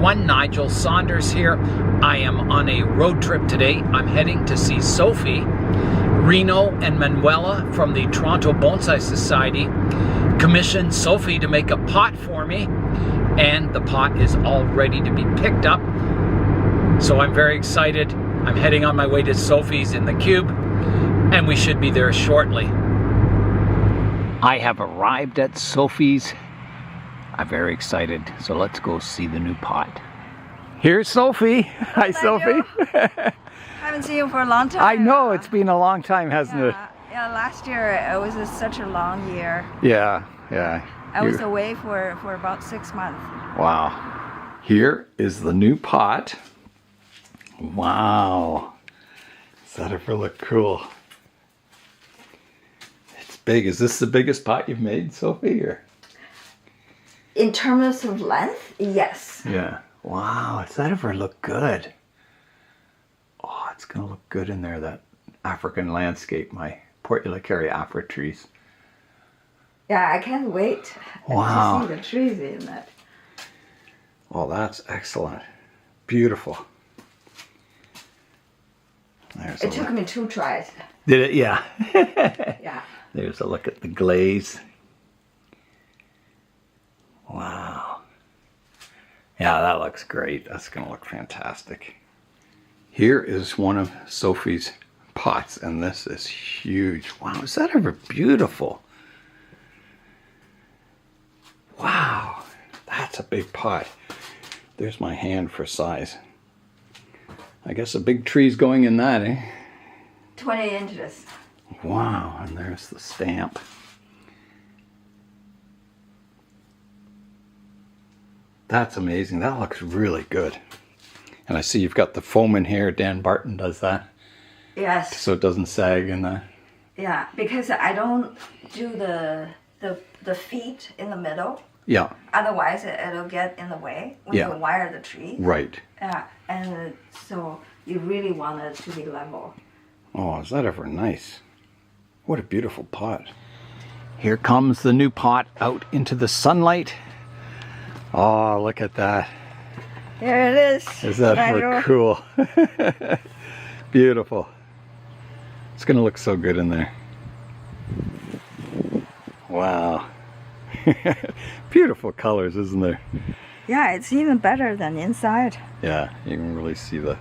everyone, Nigel Saunders here. I am on a road trip today. I'm heading to see Sophie. Reno and Manuela from the Toronto Bonsai Society commissioned Sophie to make a pot for me, and the pot is all ready to be picked up. So I'm very excited. I'm heading on my way to Sophie's in the cube, and we should be there shortly. I have arrived at Sophie's. I'm very excited, so let's go see the new pot. Here's Sophie. Hi, Sophie. Haven't seen you for a long time. I know, it's been a long time, hasn't it? Yeah, last year it was such a long year. Yeah. I was away for about 6 months. Wow. Here is the new pot. Wow. Does that ever look cool? It's big. Is this the biggest pot you've made, Sophie? Or? In terms of length, yes. Yeah. Wow. Does that ever look good? Oh, it's going to look good in there, that African landscape, my Portulacaria afra trees. Yeah, I can't wait to see the trees in it. Oh, that's excellent. Beautiful. It took me 2 tries. Did it? Yeah. Yeah. There's a look at the glaze. Wow. Yeah, that looks great. That's going to look fantastic. Here is one of Sophie's pots, and this is huge. Wow, is that ever beautiful? Wow, that's a big pot. There's my hand for size. I guess a big tree's going in that, eh? 20 inches. Wow, and there's the stamp. That's amazing. That looks really good. And I see you've got the foam in here. Dan Barton does that. Yes. So it doesn't sag in the... Yeah, because I don't do the feet in the middle. Yeah. Otherwise, it'll get in the way when you wire the tree. Right. Yeah, and so you really want it to be level. Oh, is that ever nice? What a beautiful pot. Here comes the new pot out into the sunlight. Oh, look at that. There it is. Is that ever cool? Beautiful. It's going to look so good in there. Wow. Beautiful colors, isn't there? Yeah, it's even better than inside. Yeah, you can really see the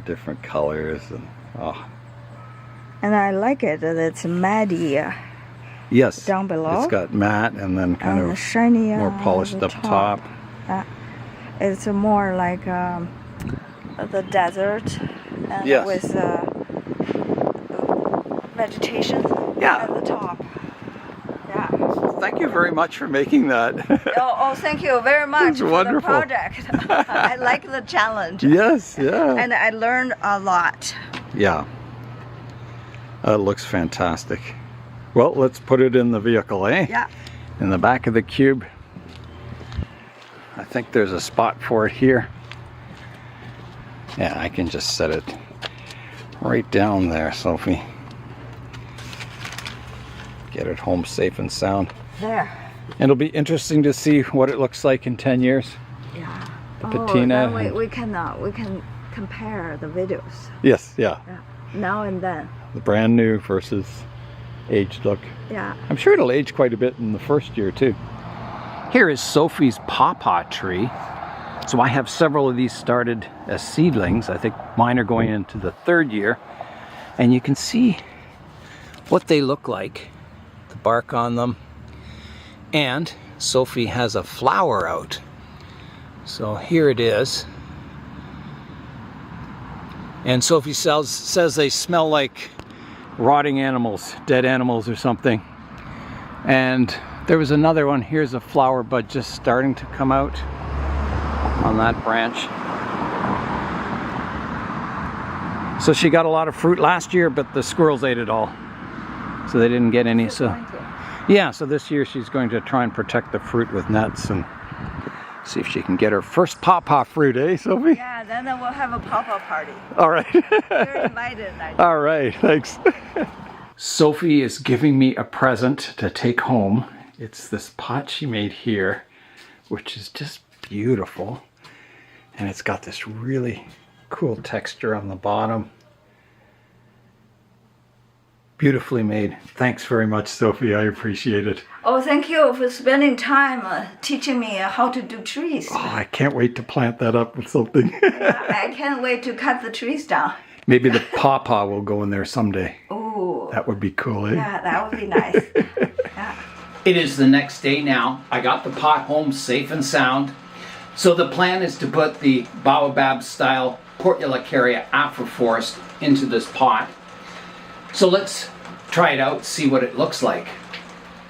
different colors and And I like it that it's matty. Yes. Down below. It's got matte and then kind of shiny, more polished up top. It's more like the desert and with vegetation at the top. Yeah. Thank you very much for making that. Oh, thank you very much for wonderful. The project. I like the challenge. Yes, yeah. And I learned a lot. Yeah. It looks fantastic. Well, let's put it in the vehicle, eh? Yeah. In the back of the cube. I think there's a spot for it here. Yeah, I can just set it right down there, Sophie. Get it home safe and sound. There. And it'll be interesting to see what it looks like in 10 years. Yeah. The patina. Then we can compare the videos. Yes, yeah. Now and then. The brand new versus aged look. Yeah. I'm sure it'll age quite a bit in the first year too. Here is Sophie's pawpaw tree. So I have several of these started as seedlings. I think mine are going into the 3rd year. And you can see what they look like. The bark on them. And Sophie has a flower out. So here it is. And Sophie says they smell like rotting animals, dead animals or something. And there was another one. Here's a flower bud just starting to come out on that branch. So she got a lot of fruit last year, but the squirrels ate it all. So they didn't get any. So yeah, so this year she's going to try and protect the fruit with nets and see if she can get her first pawpaw fruit, eh, Sophie? Yeah, then we'll have a pawpaw party. All right. You're invited, Nigel. All right, thanks. Sophie is giving me a present to take home. It's this pot she made here, which is just beautiful. And it's got this really cool texture on the bottom. Beautifully made. Thanks very much, Sophie. I appreciate it. Oh, thank you for spending time teaching me how to do trees. Oh, I can't wait to plant that up with something. I can't wait to cut the trees down. Maybe the pawpaw will go in there someday. Oh, That would be cool, eh? yeah, that would be nice. Yeah. It is the next day now. I got the pot home safe and sound. So the plan is to put the Baobab style Portulacaria afra forest into this pot. So let's try it out, see what it looks like.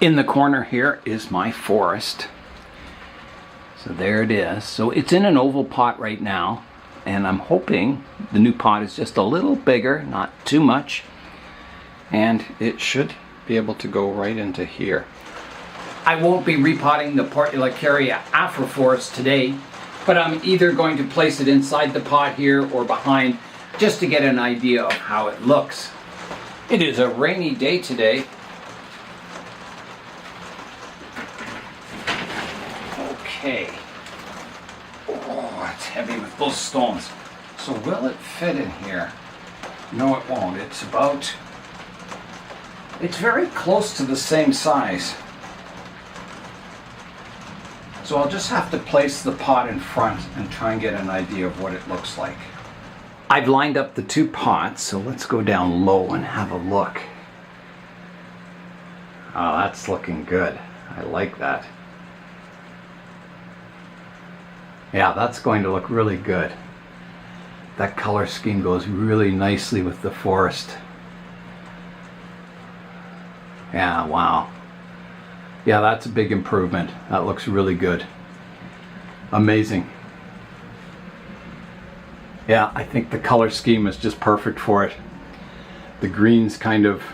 In the corner here is my forest. So there it is. So it's in an oval pot right now, and I'm hoping the new pot is just a little bigger, not too much, and it should be able to go right into here. I won't be repotting the Portulacaria afra forest today, but I'm either going to place it inside the pot here or behind, just to get an idea of how it looks. It is a rainy day today. Okay. Oh, it's heavy with those stones. So will it fit in here? No, it won't. It's very close to the same size. So I'll just have to place the pot in front and try and get an idea of what it looks like. I've lined up the two pots, so let's go down low and have a look. Oh, that's looking good. I like that. Yeah, that's going to look really good. That color scheme goes really nicely with the forest. Yeah, wow. Yeah, that's a big improvement. That looks really good. Amazing. Yeah, I think the color scheme is just perfect for it. The greens kind of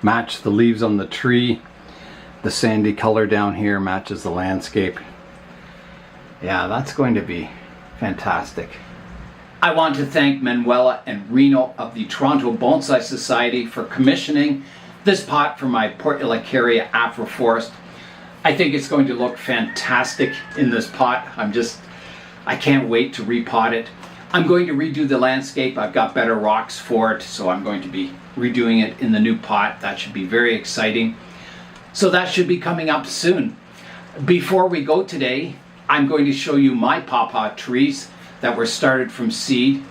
match the leaves on the tree. The sandy color down here matches the landscape. Yeah, that's going to be fantastic. I want to thank Manuela and Reno of the Toronto Bonsai Society for commissioning this pot for my Portulacaria afra forest. I think it's going to look fantastic in this pot. I can't wait to repot it. I'm going to redo the landscape. I've got better rocks for it, so I'm going to be redoing it in the new pot. That should be very exciting. So that should be coming up soon. Before we go today, I'm going to show you my pawpaw trees that were started from seed.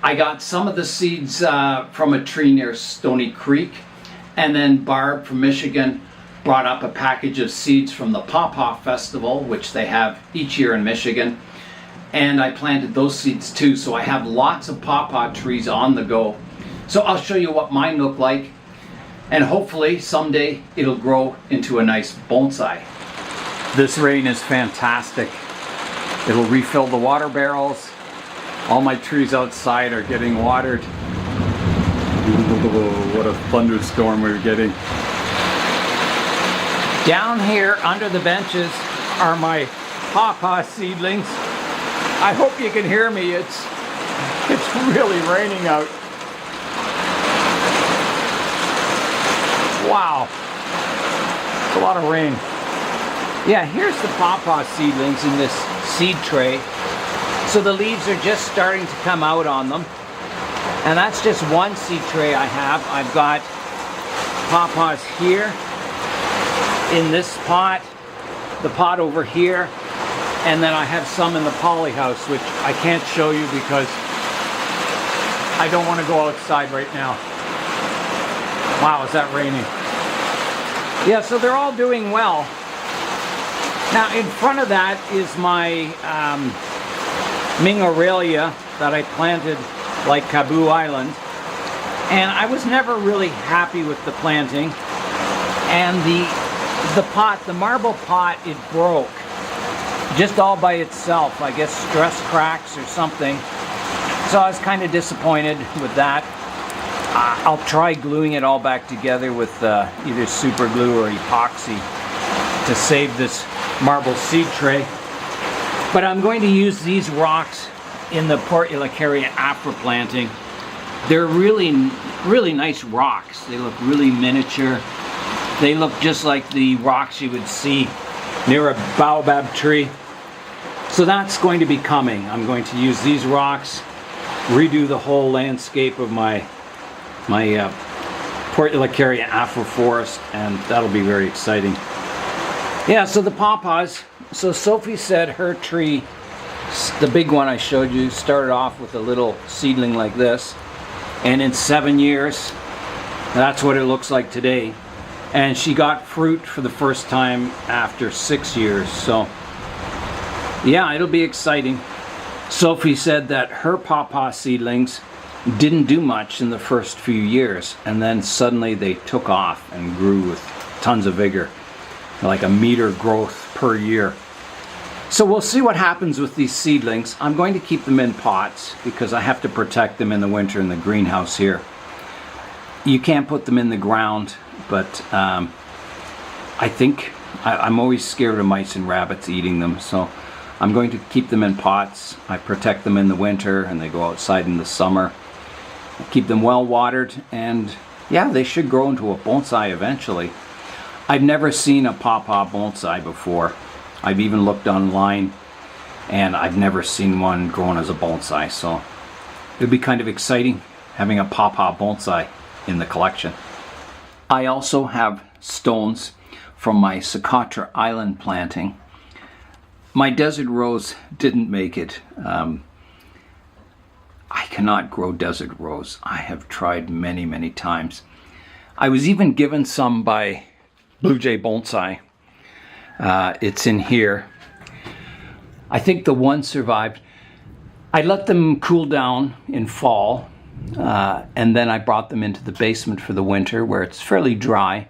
I got some of the seeds from a tree near Stony Creek, and then Barb from Michigan brought up a package of seeds from the Pawpaw Festival, which they have each year in Michigan. And I planted those seeds too, so I have lots of pawpaw trees on the go. So I'll show you what mine look like, and hopefully someday it'll grow into a nice bonsai. This rain is fantastic. It'll refill the water barrels. All my trees outside are getting watered. Ooh, what a thunderstorm we're getting. Down here under the benches are my pawpaw seedlings. I hope you can hear me. It's really raining out. Wow. It's a lot of rain. Yeah, here's the pawpaw seedlings in this seed tray. So the leaves are just starting to come out on them. And that's just one seed tray I have. I've got pawpaws here in this pot, the pot over here, and then I have some in the poly house, which I can't show you because I don't want to go outside right now. Wow, is that raining? Yeah, so they're all doing well. Now in front of that is my Mingorelia that I planted like Caboo Island, and I was never really happy with the planting, and the pot, the marble pot, it broke just all by itself. I guess stress cracks or something, so I was kind of disappointed with that. I'll try gluing it all back together with either super glue or epoxy to save this marble seed tray, but I'm going to use these rocks in the Portulacaria afra planting. They're really nice rocks. They look really miniature. They look just like the rocks you would see near a baobab tree. So that's going to be coming. I'm going to use these rocks, redo the whole landscape of my Portulacaria afra forest, and that'll be very exciting. Yeah, so the pawpaws. So Sophie said her tree, the big one I showed you, started off with a little seedling like this, and in 7 years, that's what it looks like today. And she got fruit for the first time after 6 years. So yeah, it'll be exciting. Sophie said that her pawpaw seedlings didn't do much in the first few years, and then suddenly they took off and grew with tons of vigor, like a meter growth per year. So we'll see what happens with these seedlings. I'm going to keep them in pots because I have to protect them in the winter in the greenhouse here. You can't put them in the ground, but I think I'm always scared of mice and rabbits eating them, so I'm going to keep them in pots. I protect them in the winter and they go outside in the summer. I keep them well watered, and yeah, they should grow into a bonsai eventually. I've never seen a pawpaw bonsai before. I've even looked online and I've never seen one growing as a bonsai, so it'd be kind of exciting having a pawpaw bonsai in the collection. I also have stones from my Socotra Island planting. My desert rose didn't make it. I cannot grow desert rose. I have tried many, many times. I was even given some by Blue Jay Bonsai. It's in here. I think the one survived. I let them cool down in fall, and then I brought them into the basement for the winter where it's fairly dry,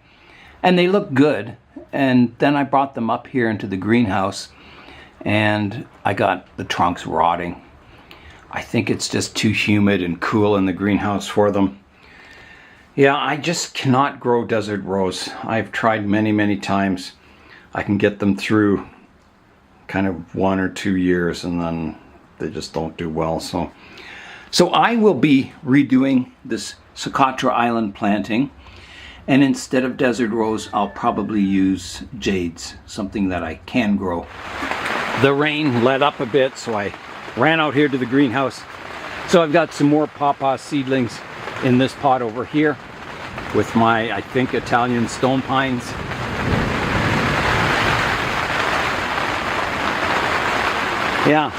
and they look good. And then I brought them up here into the greenhouse, and I got the trunks rotting. I think it's just too humid and cool in the greenhouse for them. Yeah, I just cannot grow desert rose. I've tried many, many times. I can get them through kind of 1 or 2 years, and then they just don't do well. So I will be redoing this Socotra Island planting, and instead of desert rose, I'll probably use jades, something that I can grow. The rain let up a bit, so I ran out here to the greenhouse. So I've got some more pawpaw seedlings in this pot over here with my, I think, Italian stone pines. Yeah,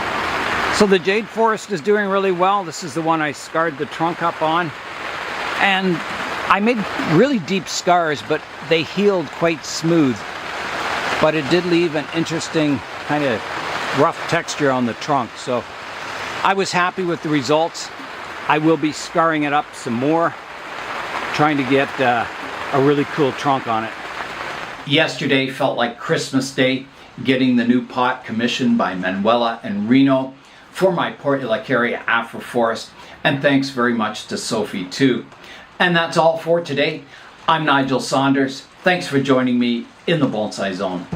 so the jade forest is doing really well. This is the one I scarred the trunk up on. And I made really deep scars, but they healed quite smooth. But it did leave an interesting kind of rough texture on the trunk. So I was happy with the results. I will be scarring it up some more, trying to get a really cool trunk on it. Yesterday felt like Christmas Day, getting the new pot commissioned by Manuela and Reno for my Portulacaria afra forest, and thanks very much to Sophie too. And that's all for today. I'm Nigel Saunders. Thanks for joining me in the Bonsai Zone.